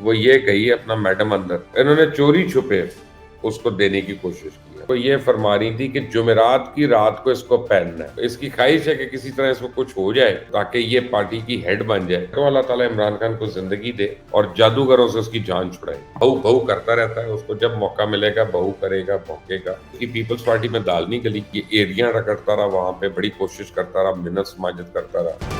وہ یہ کہی اپنا میڈم اندر، انہوں نے چوری چھپے اس کو دینے کی کوشش کی ہے۔ وہ یہ فرما رہی تھی کہ جمعرات کی رات کو اس کو پہننا ہے، اس کی خواہش ہے کہ کسی طرح اس کو کچھ ہو جائے تاکہ یہ پارٹی کی ہیڈ بن جائے، تو اللہ تعالیٰ عمران خان کو زندگی دے اور جادوگروں سے اس کی جان چھڑائے۔ بہو بہو کرتا رہتا ہے، اس کو جب موقع ملے گا بہو کرے گا، بھونکے گا۔ اس کی پیپلز پارٹی میں دال نہیں گلی، یہ ایریاں رگڑتا رہا، وہاں پہ بڑی کوشش کرتا رہا، منت سماجت کرتا رہا۔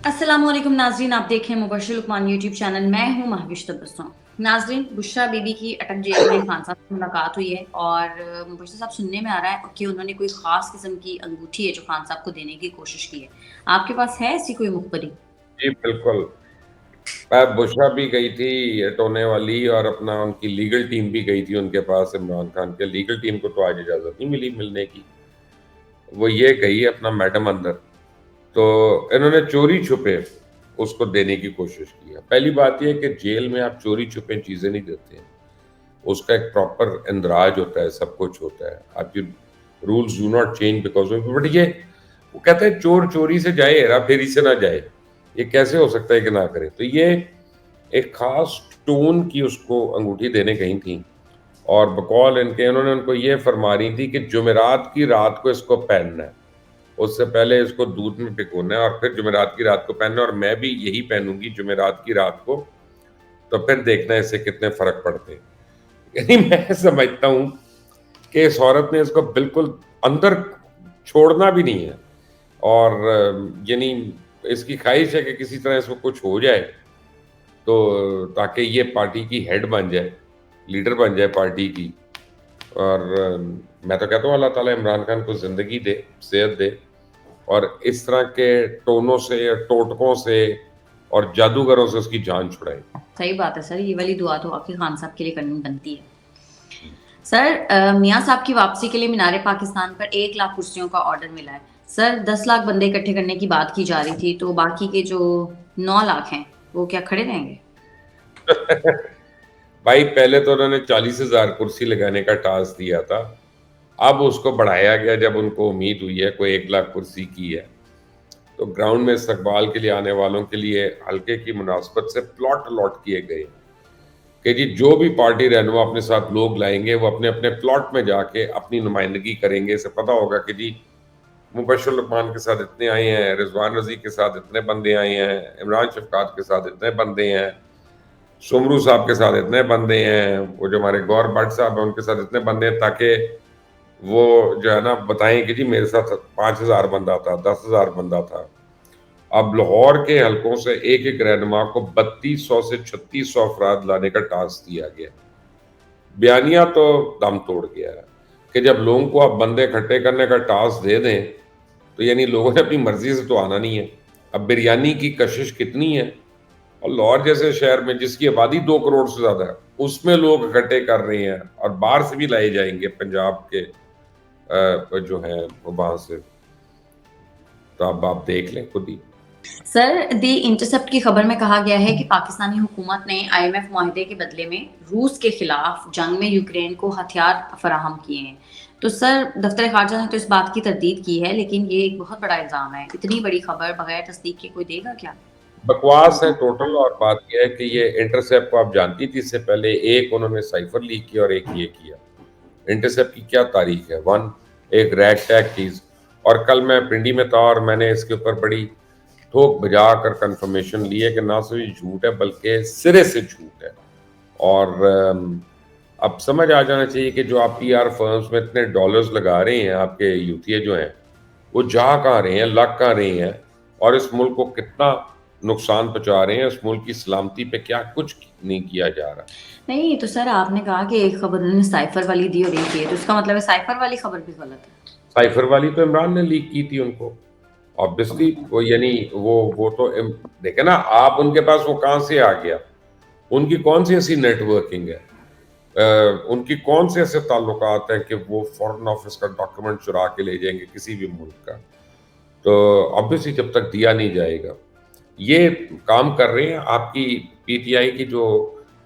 السلام علیکم ناظرین، آپ دیکھیں مبشر لقمان یوٹیوب چینل، میں ہوں مہوش تبسم۔ ناظرین، بشریٰ بی بی کی اٹک جیل میں خان صاحب سے ملاقات ہوئی ہے اور مبشر صاحب سننے میں آ رہا ہے کہ انہوں نے کوئی خاص قسم کی انگوٹھی ہے جو خان صاحب کو دینے کی کوشش کی ہے۔ آپ کے پاس ہے ایسی کوئی مخبری؟ جی بالکل، بشریٰ بھی گئی تھی ٹونے والی، اور اپنا ان کی لیگل ٹیم بھی گئی تھی ان کے پاس، عمران خان کے لیگل ٹیم کو تو آج اجازت نہیں ملی ملنے کی۔ وہ یہ کہی اپنا میڈم اندر، تو انہوں نے چوری چھپے اس کو دینے کی کوشش کی ہے۔ پہلی بات یہ کہ جیل میں آپ چوری چھپے چیزیں نہیں دیتے ہیں، اس کا ایک پراپر اندراج ہوتا ہے، سب کچھ ہوتا ہے، آپ کی rules do not change because of, but یہ وہ کہتے ہیں چور چوری سے جائے ہیرا پھیری سے نہ جائے، یہ کیسے ہو سکتا ہے کہ نہ کرے؟ تو یہ ایک خاص ٹون کی اس کو انگوٹھی دینے گئی تھیں، اور بقول ان کے انہوں نے ان کو یہ فرما رہی تھی کہ جمعرات کی رات کو اس کو پہننا ہے، اس سے پہلے اس کو دودھ میں پھگونا ہے اور پھر جمعرات کی رات کو پہننا ہے، اور میں بھی یہی پہنوں گی جمعرات کی رات کو، تو پھر دیکھنا ہے اس سے کتنے فرق پڑتے ہیں۔ یعنی میں سمجھتا ہوں کہ اس عورت نے اس کو بالکل اندر چھوڑنا بھی نہیں ہے، اور یعنی اس کی خواہش ہے کہ کسی طرح اس کو کچھ ہو جائے تو تاکہ یہ پارٹی کی ہیڈ بن جائے، لیڈر بن جائے پارٹی کی۔ اور میں تو کہتا ہوں اللہ تعالیٰ عمران خان کو زندگی دے، صحت دے، اور اس طرح کے ٹونوں سے، ٹوٹکوں سے اور جادوگروں سے اس کی جان چھڑائے۔ صحیح بات ہے سر، یہ والی دعا تو آپ کے خان صاحب کے لیے کرنی بنتی ہے۔ سر، میاں صاحب کی واپسی کے لیے مینار پاکستان پر 1,00,000 کرسیوں کا آرڈر ملا ہے۔ سر، 10 لاکھ بندے اکٹھے کرنے کی بات کی جا رہی تھی، تو باقی کے جو 9 لاکھ ہیں وہ کیا کھڑے رہیں گے؟ بھائی پہلے تو انہوں نے 40,000 کرسی لگانے کا ٹاسک دیا تھا، اب اس کو بڑھایا گیا جب ان کو امید ہوئی ہے کوئی 1,00,000 کرسی کی ہے، تو گراؤنڈ میں استقبال کے لیے آنے والوں کے لیے حلقے کی مناسبت سے پلاٹ الاٹ کیے گئے کہ جی جو بھی پارٹی رہنما اپنے ساتھ لوگ لائیں گے وہ اپنے اپنے پلاٹ میں جا کے اپنی نمائندگی کریں گے۔ اسے پتہ ہوگا کہ جی مبشر لقمان کے ساتھ اتنے آئے ہیں، رضوان رضی کے ساتھ اتنے بندے آئے ہیں، عمران شفقات کے ساتھ اتنے بندے ہیں، سمرو صاحب کے ساتھ اتنے بندے ہیں، وہ جو ہمارے گور بٹ صاحب ہیں ان کے ساتھ اتنے بندے ہیں، تاکہ وہ جو ہے نا بتائیں کہ جی میرے ساتھ 5,000 بندہ تھا، 10,000 بندہ تھا۔ اب لاہور کے حلقوں سے ایک ایک رہنما کو 3200 سے 3600 افراد لانے کا ٹاسک دیا گیا۔ بیانیہ تو دم توڑ گیا ہے کہ جب لوگوں کو آپ بندے اکٹھے کرنے کا ٹاسک دے دیں تو یعنی لوگوں نے اپنی مرضی سے تو آنا نہیں ہے۔ اب بریانی کی کشش کتنی ہے، اور لاہور جیسے شہر میں جس کی آبادی 2 کروڑ سے زیادہ ہے اس میں لوگ اکٹھے کر رہے ہیں، اور باہر سے بھی لائے جائیں گے پنجاب کے جو ہیں وہاں سے، تو اب آپ دیکھ لیں خود ہی۔ سر، دی انٹرسپٹ کی خبر میں کہا گیا ہے کہ پاکستانی حکومت نے IMF معاہدے کے بدلے میں روس کے خلاف جنگ میں یوکرین کو ہتھیار فراہم کیے ہیں۔ تو سر، دفتر خارجہ نے تو اس بات کی تردید کی ہے، لیکن یہ ایک بہت بڑا الزام ہے۔ اتنی بڑی خبر بغیر تصدیق کے کوئی دے گا کیا؟ بکواس ہے ٹوٹل، اور بات یہ ہے کہ یہ انٹرسیپٹ کو آپ جانتی تھی، اس سے پہلے ایک انہوں نے سائفر لیک کیا اور ایک یہ کیا۔ انٹرسیپٹ کی کیا تاریخ ہے؟ ایک ریگ ٹیگ چیز، اور کل میں پنڈی میں تھا اور میں نے اس کے اوپر بڑی ٹھوک بجا کر کنفرمیشن لی ہے کہ نہ صرف جھوٹ ہے بلکہ سرے سے جھوٹ ہے۔ اور اب سمجھ آ جانا چاہیے کہ جو آپ PR فرمز میں اتنے ڈالرز لگا رہے ہیں، آپ کے یوتھیے جو ہیں وہ جا کہاں رہے ہیں، لگ کہاں رہے ہیں، اور اس ملک کو کتنا نقصان پہنچا رہے ہیں، اس ملک کی سلامتی پہ کیا کچھ نہیں کیا جا رہا۔ نہیں تو سر، آپ نے کہا کہ ایک خبر انہوں نے سائفر والی دی اور ایک یہ، تو اس کا مطلب ہے سائفر والی خبر بھی غلط ہے۔ سائفر والی تو عمران نے لیک کی تھی ان کو، آبویسلی وہ یعنی وہ تو دیکھیں نا آپ، ان کے پاس وہ کہاں سے آ گیا، ان کی کون سی ایسی نیٹ ورکنگ ہے، ان کی کون سے ایسے تعلقات ہیں کہ وہ فورن آفس کا ڈاکیومنٹ چرا کے لے جائیں گے کسی بھی ملک کا؟ تو آبویسلی جب تک دیا نہیں جائے گا، یہ کام کر رہے ہیں۔ آپ کی PTI کی جو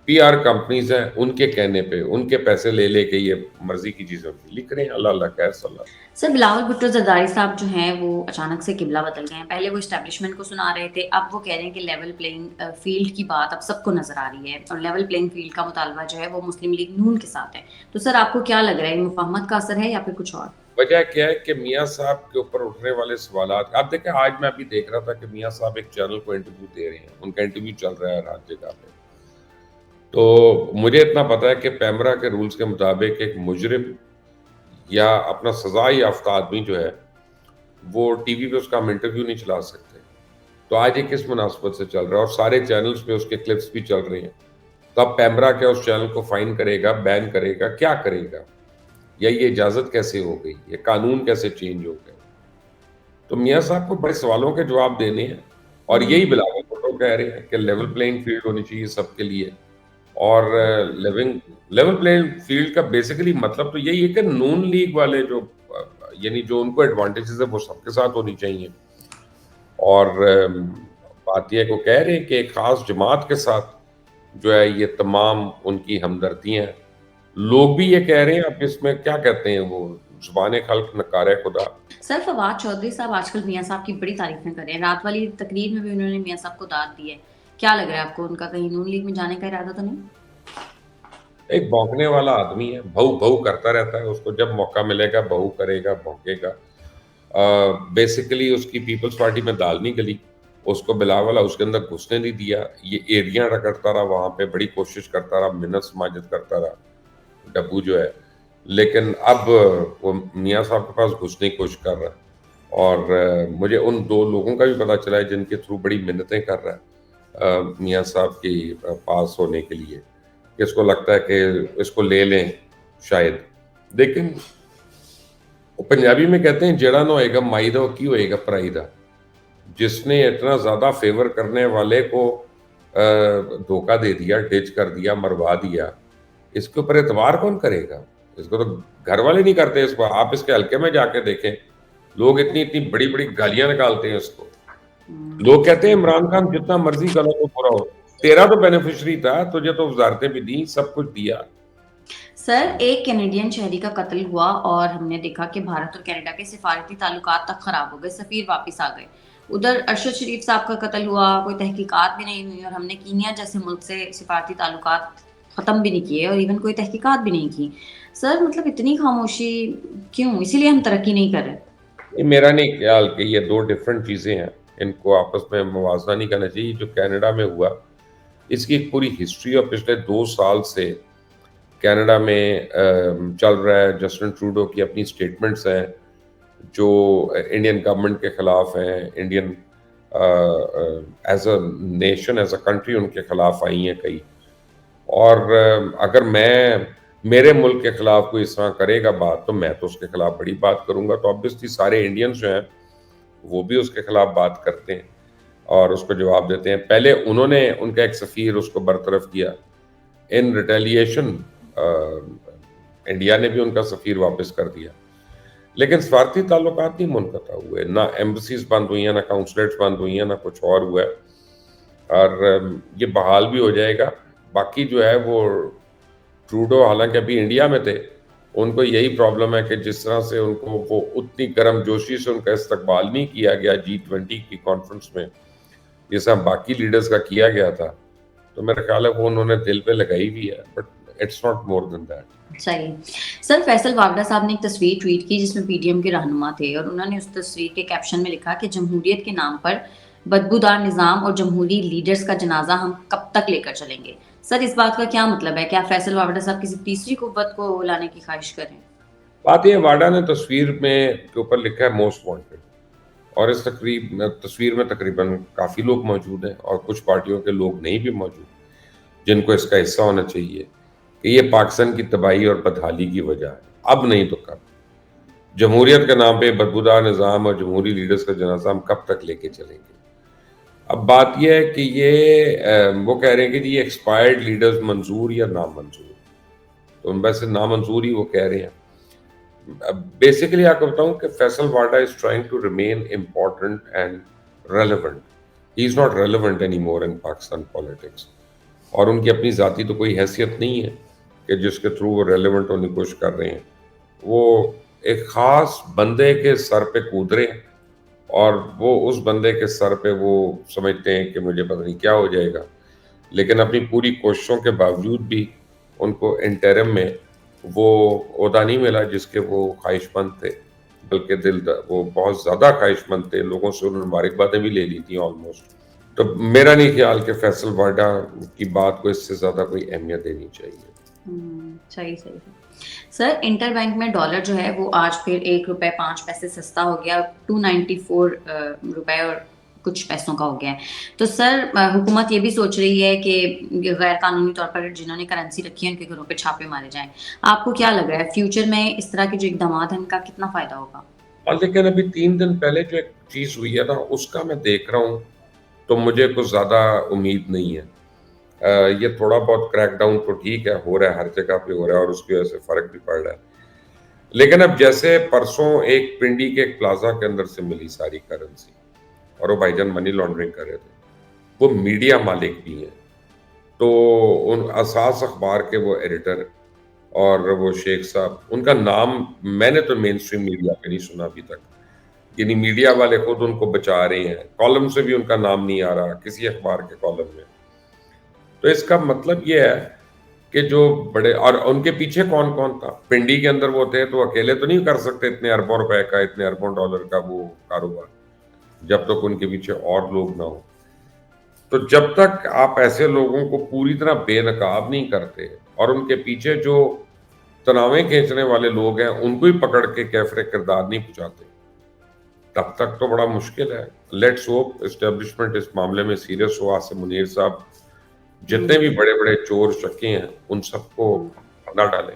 پی آر کمپنیز ہیں، ان کے کہنے پہ ان کے پیسے لے لے کے یہ مرضی کی چیزیں لکھ رہے ہیں. اللہ اللہ خیر صلی اللہ. سر بلاول بھٹو زرداری صاحب جو ہیں وہ اچانک سے قبلہ بدل گئے ہیں. پہلے وہ اسٹیبلشمنٹ کو سنا رہے تھے, اب وہ کہہ رہے ہیں کہ لیول پلینگ فیلڈ کی بات اب سب کو نظر آ رہی ہے, اور لیول پلینگ فیلڈ کا مطالبہ جو ہے وہ مسلم لیگ نون کے ساتھ ہے. تو سر آپ کو کیا لگ رہا ہے, مفاہمت کا اثر ہے یا پھر کچھ اور؟ وجہ کیا ہے کہ میاں صاحب کے اوپر اٹھنے والے سوالات, آپ دیکھیں آج میں ابھی دیکھ رہا تھا کہ میاں صاحب ایک چینل کو انٹرویو دے رہے ہیں, ان کا انٹرویو چل رہا ہے ہر جگہ پہ. تو مجھے اتنا پتا ہے کہ پیمرا کے رولز کے مطابق ایک مجرم یا اپنا سزا یافتہ آدمی جو ہے وہ ٹی وی پہ اس کا ہم انٹرویو نہیں چلا سکتے. تو آج یہ کس مناسبت سے چل رہا ہے, اور سارے چینلز پہ اس کے کلپس بھی چل رہے ہیں. تو اب پیمرا کیا اس چینل کو فائن کرے گا, بین کرے گا, کیا کرے گا, یا یہ اجازت کیسے ہو گئی, یہ قانون کیسے چینج ہو گئے؟ تو میاں صاحب کو بڑے سوالوں کے جواب دینے ہیں, اور یہی بلاول بھٹو کہہ رہے ہیں کہ لیول پلینگ فیلڈ ہونی چاہیے سب کے لیے. اور لیول پلینگ فیلڈ کا بیسیکلی مطلب تو یہی ہے کہ نون لیگ والے جو یعنی جو ان کو ایڈوانٹیجز ہے وہ سب کے ساتھ ہونی چاہیے. اور بات یہ ہے کہ وہ کہہ رہے ہیں کہ ایک خاص جماعت کے ساتھ جو ہے یہ تمام ان کی ہمدردیاں ہیں. لوگ بھی یہ کہہ رہے ہیں, اب اس میں کیا کہتے ہیں وہ, زبان خلق نکار خدا. سر فواد چودھری صاحب آج کل میاں صاحب کی بڑی تعریفیں کر رہے ہیں, رات والی تقریر میں بھی انہوں نے میاں صاحب کو داد دی ہے. کیا لگ رہا ہے آپ کو, ان کا کہیں نون لیگ میں جانے کا ارادہ تو نہیں؟ ایک بھونکنے والا آدمی ہے, بھو بھو کرتا رہتا ہے, اس کو جب موقع ملے گا بھو کرے گا, بھونکے گا. بیسیکلی اس کی پیپلز پارٹی میں دال نہیں گلی, اس کو بلاول اس کے اندر گھسنے نہیں دیا. یہ ایریاں رگڑتا رہا وہاں پہ, بڑی کوشش کرتا رہا, منت سماجت کرتا رہا ڈبو جو ہے. لیکن اب وہ میاں صاحب کے پاس گھسنے کی کوشش کر رہا ہے, اور مجھے ان دو لوگوں کا بھی پتہ چلا ہے جن کے تھرو بڑی منتیں کر رہا ہے میاں صاحب کی پاس ہونے کے لیے, کہ اس کو لگتا ہے کہ اس کو لے لیں شاید. لیکن وہ پنجابی میں کہتے ہیں جڑا نہ ہوئے گا مائی دا کی ہوئے گا پرائی دا. جس نے اتنا زیادہ فیور کرنے والے کو دھوکہ دے دیا, ڈچ کر دیا, مروا دیا, اس کے اوپر اعتبار کون کرے گا؟ اس کو تو گھر والے نہیں کرتے. اس کو آپ اس کے حلقے میں جا کے دیکھیں, لوگ اتنی اتنی بڑی بڑی گالیاں نکالتے ہیں اس کو. لوگ کہتے ہیں عمران خان جتنا مرضی کرو تو برا ہو, تیرا تو بینیفیشری تھا, تجھے تو وزارتیں بھی دیں, سب کچھ دیا. سر ایک کینیڈین شہری کا قتل ہوا اور ہم نے دیکھا کہ بھارت اور کینیڈا کے سفارتی تعلقات تک خراب ہو گئے, سفیر واپس آ گئے. ادھر ارشد شریف صاحب کا قتل ہوا, کوئی تحقیقات بھی نہیں ہوئی, اور ہم نے کینیا جیسے ملک سے سفارتی تعلقات ختم بھی نہیں کیے, اور ایون کوئی تحقیقات بھی نہیں کی. سر مطلب اتنی خاموشی کیوں؟ اسی لیے ہم ترقی نہیں کر رہے؟ یہ میرا نہیں خیال کہ یہ دو ڈیفرنٹ چیزیں ہیں, ان کو آپس میں موازنہ نہیں کرنا چاہیے. جو کینیڈا میں ہوا اس کی ایک پوری ہسٹری, اور پچھلے 2 سال سے کینیڈا میں چل رہا ہے. جسٹن ٹروڈو کی اپنی سٹیٹمنٹس ہیں جو انڈین گورنمنٹ کے خلاف ہیں, Indian as a nation, as a country in کے خلاف آئی ہیں کئی. اور اگر میرے ملک کے خلاف کوئی اس طرح کرے گا بات, تو میں تو اس کے خلاف بڑی بات کروں گا. تو obviously سارے انڈینز جو ہیں وہ بھی اس کے خلاف بات کرتے ہیں اور اس کو جواب دیتے ہیں. پہلے انہوں نے ان کا ایک سفیر اس کو برطرف کیا, ان ریٹیلیشن انڈیا نے بھی ان کا سفیر واپس کر دیا. لیکن سفارتی تعلقات نہیں منقطع ہوئے, نہ ایمبسیز بند ہوئی ہیں, نہ کونسلیٹس بند ہوئی ہیں, نہ کچھ اور ہوا ہے. اور یہ بحال بھی ہو جائے گا. باقی جو ہے وہ ٹروڈو حالانکہ ابھی انڈیا میں تھے, ان کو یہی پرابلم ہے کہ جس طرح سے ان کو وہ اتنی گرم جوشی سے ان کا استقبال نہیں کیا گیا G20 کی کانفرنس میں جیسا باقی لیڈرز کا کیا گیا تھا, تو میرا خیال ہے وہ انہوں نے دل پہ لگائی بھی ہے, but it's not more than that. صحیح. سر فیصل واگڈا صاحب نے ایک تصویر ٹویٹ کی جس میں پی ڈی ایم کے رہنما تھے, اور انہوں نے اس تصویر کے کیپشن میں لکھا کہ جمہوریت کے نام پر بدبودار نظام اور جمہوری لیڈرز کا جنازہ ہم کب تک لے کر چلیں گے؟ سر اس بات کا کیا مطلب ہے؟ کیا فیصل واگڈا صاحب کسی تیسری قوت کو لانے کی خواہش کریں؟ بات یہ واڈا نے تصویر میں کے اوپر لکھا ہے موسٹ وانٹیڈ, اور اس تصویر میں تقریباً کافی لوگ موجود ہیں, اور کچھ پارٹیوں کے لوگ نہیں بھی موجود جن کو اس کا حصہ ہونا چاہیے کہ یہ پاکستان کی تباہی اور بدحالی کی وجہ ہے. اب نہیں تو کب. جمہوریت کے نام پہ بدبودار نظام اور جمہوری لیڈرز کا جنازہ ہم کب تک لے کے چلیں گے؟ اب بات یہ ہے کہ یہ وہ کہہ رہے ہیں کہ یہ ایکسپائرڈ لیڈرز منظور یا نامنظور, تو ویسے نامنظور ہی وہ کہہ رہے ہیں. بیسیکلی آپ کو بتاؤں کہ Faisal Vawda is trying to remain important and relevant. He is not relevant any more in Pakistan politics. اور ان کی اپنی ذاتی تو کوئی حیثیت نہیں ہے کہ جس کے تھرو وہ ریلیونٹ ہونے کی کوشش کر رہے ہیں. وہ ایک خاص بندے کے سر پہ کود رہے ہیں اور وہ اس بندے کے سر پہ وہ سمجھتے ہیں کہ مجھے پتہ نہیں کیا ہو جائے گا، لیکن اپنی پوری کوششوں کے باوجود بھی ان کو انٹرم میں وہ عہدہ نہیں ملا جس کے وہ خواہش مند تھے، بلکہ وہ بہت زیادہ خواہش مند تھے. لوگوں سے انہوں نے مبارکبادیں بھی لے لی تھیں آلموسٹ. تو میرا نہیں خیال کہ فیصل وارڈا کی بات کو اس سے زیادہ کوئی اہمیت دینی چاہیے. صحیح سر. انٹر بینک میں ڈالر جو ہے وہ آج پھر ₹1.05 سستا ہو گیا, 294 روپے اور کچھ پیسوں کا ہو گیا ہے. تو سر حکومت یہ بھی سوچ رہی ہے کہ غیر قانونی طور پر جنہوں نے کرنسی رکھی ہے ان کے گھروں پہ چھاپے مارے جائیں. آپ کو کیا لگ رہا ہے فیوچر میں اس طرح کے جو اقدامات ہیں ان کا کتنا فائدہ ہوگا؟ لیکن ابھی 3 دن پہلے جو ایک چیز ہوئی ہے نا اس کا میں دیکھ رہا ہوں تو مجھے کچھ زیادہ امید نہیں ہے. یہ تھوڑا بہت کریک ڈاؤن تو ٹھیک ہے, ہو رہا ہے, ہر جگہ پہ ہو رہا ہے اور اس کی وجہ سے فرق بھی پڑ رہا ہے. لیکن اب جیسے پرسوں ایک پنڈی کے ایک پلازا کے اندر سے ملی ساری کرنسی اور وہ بھائی جان منی لانڈرنگ کر رہے تھے, وہ میڈیا مالک بھی ہیں, تو ان اساس اخبار کے وہ ایڈیٹر اور وہ شیخ صاحب, ان کا نام میں نے تو مین اسٹریم میڈیا پہ نہیں سنا ابھی تک, یعنی میڈیا والے خود ان کو بچا رہے ہیں, کالم سے بھی ان کا نام نہیں آ رہا کسی اخبار کے کالم میں. تو اس کا مطلب یہ ہے کہ جو بڑے, اور ان کے پیچھے کون کون تھا, پنڈی کے اندر وہ تھے تو اکیلے تو نہیں کر سکتے اتنے اربوں روپے کا, اتنے اربوں ڈالر کا وہ کاروبار, جب تک ان کے پیچھے اور لوگ نہ ہوں. تو جب تک آپ ایسے لوگوں کو پوری طرح بے نقاب نہیں کرتے اور ان کے پیچھے جو تناویں کھینچنے والے لوگ ہیں ان کو ہی پکڑ کے کیفر کردار نہیں پہنچاتے, تب تک تو بڑا مشکل ہے. لیٹس ہوپ اسٹیبلشمنٹ اس معاملے میں سیریس ہو. آصف منیر صاحب جتنے بھی بڑے بڑے چور چکے ہیں ان سب کو پردہ ڈالیں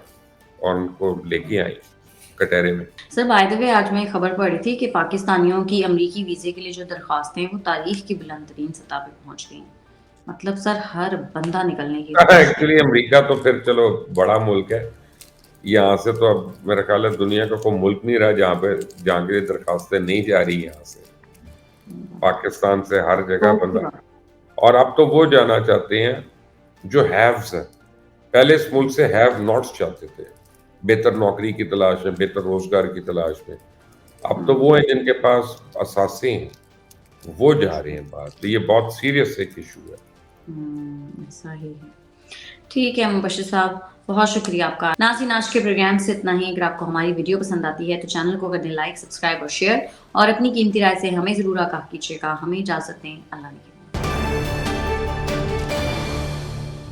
اور ان کو لے کے آئیں کٹہرے میں. سر بائی دا وے آج میں خبر پڑھی تھی کہ پاکستانیوں کی امریکی ویزے کے لیے جو درخواستیں ہیں وہ تاریخ کی بلند ترین سطح پہ پہنچ گئی ہیں. مطلب سر ہر بندہ نکلنے کی ایکچولی امریکہ تو پھر چلو بڑا ملک ہے, یہاں سے تو اب میرا خیال ہے دنیا کا کوئی ملک نہیں رہا جہاں کے درخواستیں نہیں جا رہی یہاں سے. پاکستان سے ہر جگہ بندہ, اور اب تو وہ جانا چاہتے ہیں جو ہیوز ہیں. پہلے اس ملک سے ہیو ناٹس چاہتے تھے بہتر نوکری کی تلاش میں, بہتر روزگار کی تلاش میں. اب تو وہ ہیں جن کے پاس اثاثے ہیں وہ جا رہے ہیں باہر. تو یہ بہت سیریس ایک ایشو ہے. صحیح ہے. ٹھیک ہے مبشر صاحب, بہت شکریہ آپ کا. ناظرین آج کے پروگرام سے اتنا ہی. اگر آپ کو ہماری ویڈیو پسند آتی ہے تو چینل کو کر دیں لائک, سبسکرائب اور شیئر, اور اپنی قیمتی رائے سے ہمیں ضرور آگاہ کیجیے گا. ہمیں اجازت دیں. اللہ نے